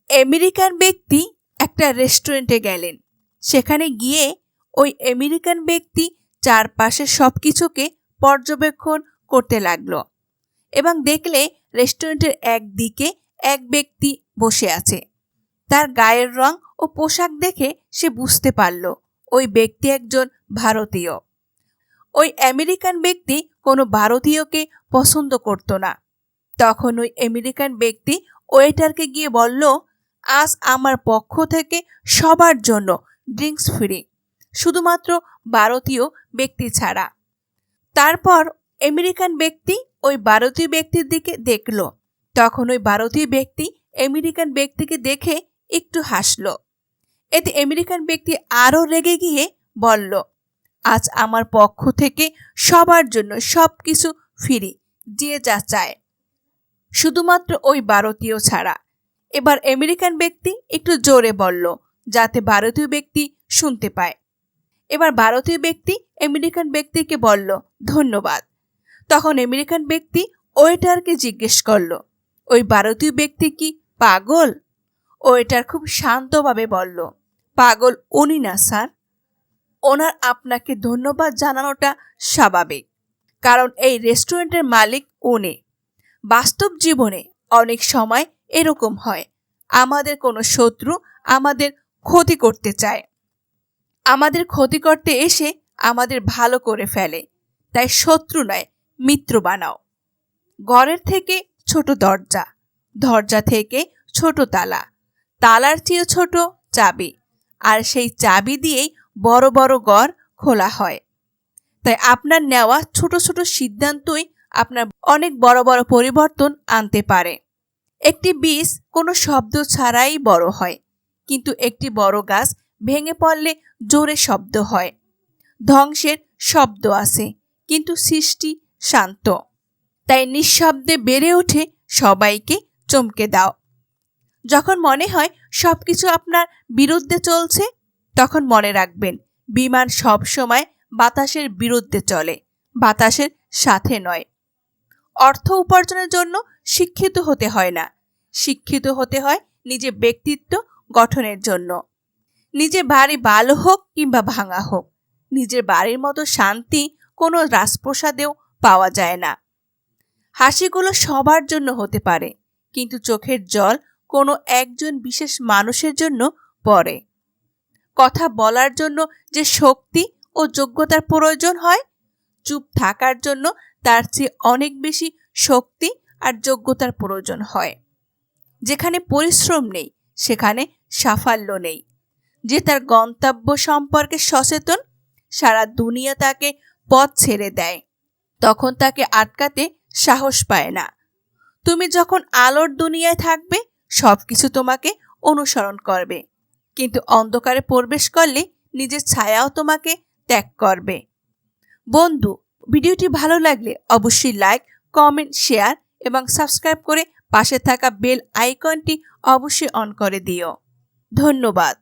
American ব্যক্তি একটা রেস্টুরেন্টে গেলেন। সেখানে গিয়ে ওই আমেরিকান ব্যক্তি চারপাশের সবকিছুকে পর্যবেক্ষণ করতে লাগলো এবং দেখলে রেস্টুরেন্টের একদিকে এক ব্যক্তি বসে আছে। তার গায়ের রং ও পোশাক দেখে সে বুঝতে পারল ওই ব্যক্তি একজন ভারতীয়। ওই আমেরিকান ব্যক্তি কোনো ভারতীয়কে পছন্দ করত না। তখন ওই আমেরিকান ব্যক্তি ওয়েটারকে গিয়ে বলল, আজ আমার পক্ষ থেকে সবার জন্য ড্রিঙ্কস ফ্রি, শুধুমাত্র ভারতীয় ব্যক্তি ছাড়া। তারপর আমেরিকান ব্যক্তি ওই ভারতীয় ব্যক্তির দিকে দেখল। তখন ওই ভারতীয় ব্যক্তি আমেরিকান ব্যক্তিকে দেখে একটু হাসল। এতে আমেরিকান ব্যক্তি আরও রেগে গিয়ে বলল, আজ আমার পক্ষ থেকে সবার জন্য সবকিছু ফ্রি, যে যা চায়, শুধুমাত্র ওই ভারতীয় ছাড়া। এবার আমেরিকান ব্যক্তি একটু জোরে বলল, যাতে ভারতীয় ব্যক্তি শুনতে পায়। এবার ভারতীয় ব্যক্তি আমেরিকান ব্যক্তিকে বলল, ধন্যবাদ। তখন আমেরিকান ব্যক্তি ওয়েটারকে জিজ্ঞেস করল, ওই ভারতীয় ব্যক্তি কি পাগল? ওয়েটার খুব শান্তভাবে বলল, পাগল উনি না স্যার, ওনার আপনাকে ধন্যবাদ জানানোটা স্বাভাবিক, কারণ এই রেস্টুরেন্টের মালিক উনি। বাস্তব জীবনে অনেক সময় এরকম হয়, আমাদের কোনো শত্রু আমাদের ক্ষতি করতে চায়, আমাদের ক্ষতি করতে এসে আমাদের ভালো করে ফেলে। তাই শত্রু নয়, মিত্র বানাও। ঘরের থেকে ছোট দরজা, দরজা থেকে ছোট তালা, তালার চেয়ে ছোট চাবি, আর সেই চাবি দিয়েই বড় বড় ঘর খোলা হয়। তাই আপনার নেওয়া ছোট ছোট সিদ্ধান্তই আপনার অনেক বড় বড় পরিবর্তন আনতে পারে। একটি বীজ কোনো শব্দ ছাড়াই বড় হয়, কিন্তু একটি বড় গাছ ভেঙে পড়লে জোরে শব্দ হয়। ধ্বংসের শব্দ আছে, কিন্তু সৃষ্টি শান্ত। তাই নিঃশব্দে বেড়ে ওঠে সবাইকে চমকে দাও। যখন মনে হয় সবকিছু আপনার বিরুদ্ধে চলছে, তখন মনে রাখবেন, বিমান সব সময় বাতাসের বিরুদ্ধে চলে, বাতাসের সাথে নয়। অর্থ উপার্জনের জন্য শিক্ষিত হতে হয় না, শিক্ষিত হতে হয় নিজের ব্যক্তিত্ব গঠনের জন্য। নিজের বাড়ি ভালো হোক কিংবা ভাঙা হোক, নিজের বাড়ির মতো শান্তি কোনো রাজপ্রাসাদেও পাওয়া যায় না। হাসিগুলো সবার জন্য হতে পারে, কিন্তু চোখের জল কোনো একজন বিশেষ মানুষের জন্য পড়ে। কথা বলার জন্য যে শক্তি ও যোগ্যতার প্রয়োজন হয়, চুপ থাকার জন্য তার চেয়ে অনেক বেশি শক্তি আর যোগ্যতার প্রয়োজন হয়। যেখানে পরিশ্রম নেই, সেখানে সাফল্য নেই। যে তার গন্তব্য সম্পর্কে সচেতন, সারা দুনিয়া তাকে পথ ছেড়ে দেয়, তখন তাকে আটকাতে সাহস পায় না। তুমি যখন আলোর দুনিয়ায় থাকবে, সবকিছু তোমাকে অনুসরণ করবে, কিন্তু অন্ধকারে প্রবেশ করলে নিজের ছায়াও তোমাকে ত্যাগ করবে। বন্ধু, ভিডিওটি ভালো লাগলে অবশ্যই লাইক, কমেন্ট, শেয়ার এবং সাবস্ক্রাইব করে পাশে থাকা বেল আইকনটি অবশ্যই অন করে দিও। ধন্যবাদ।